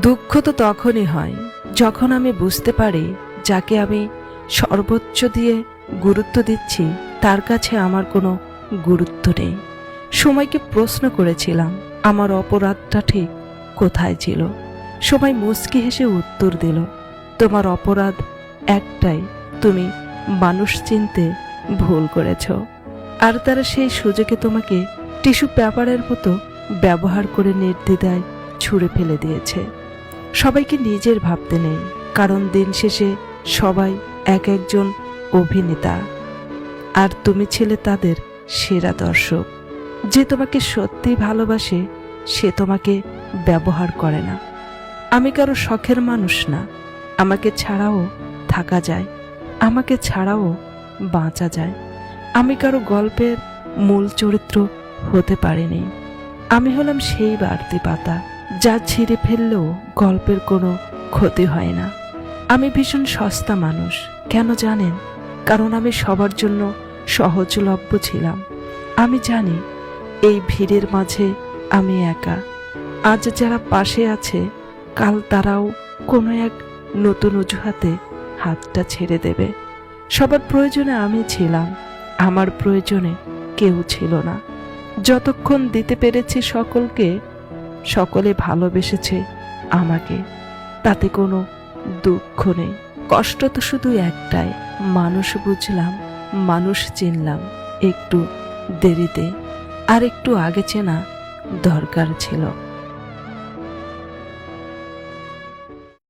দুঃখ তো তখনই হয় যখন আমি বুঝতে পারি যাকে আমি সর্বোচ্চ দিয়ে গুরুত্ব দিচ্ছি তার কাছে আমার কোনো গুরুত্ব নেই। সময়কে প্রশ্ন করেছিলাম আমার অপরাধটা ঠিক কোথায় ছিল। সময় মুচকি হেসে উত্তর দিল, তোমার অপরাধ একটাই, তুমি মানুষ চিনতে ভুল করেছ। আর তারা সেই সুযোগে তোমাকে টিস্যু পেপারের মতো ব্যবহার করে নির্দ্বিধায় ছুঁড়ে ফেলে দিয়েছে। সবাইকে নিজের ভাবতে নেই, কারণ দিন শেষে সবাই এক একজন অভিনেতা, আর তুমি ছিলে তাদের সেরা দর্শক। যে তোমাকে সত্যি ভালোবাসে সে তোমাকে ব্যবহার করে না। আমি কারো শখের মানুষ না, আমাকে ছাড়াও থাকা যায়, আমাকে ছাড়াও বাঁচা যায়। আমি কারো গল্পের মূল চরিত্র হতে পারিনি। আমি হলাম সেই বাড়তি পাতা যা ছিঁড়ে ফেললেও গল্পের কোনো ক্ষতি হয় না। আমি ভীষণ সস্তা মানুষ, কেন জানেন? কারণ আমি সবার জন্য সহজলভ্য ছিলাম। আমি জানি এই ভিড়ের মাঝে আমি একা। আজ যারা পাশে আছে কাল তারাও কোনো এক নতুন অজুহাতে হাতটা ছেড়ে দেবে। সবার প্রয়োজনে আমি ছিলাম, আমার প্রয়োজনে কেউ ছিল না। যতক্ষণ দিতে পেরেছি সকলকে, সকলে ভালোবেসেছে আমাকে, তাতে কোনো দুঃখ নেই। কষ্ট তো শুধু একটাই, মানুষ বুঝলাম, মানুষ চিনলাম একটু দেরিতে, আর একটু আগে চেনা দরকার ছিল।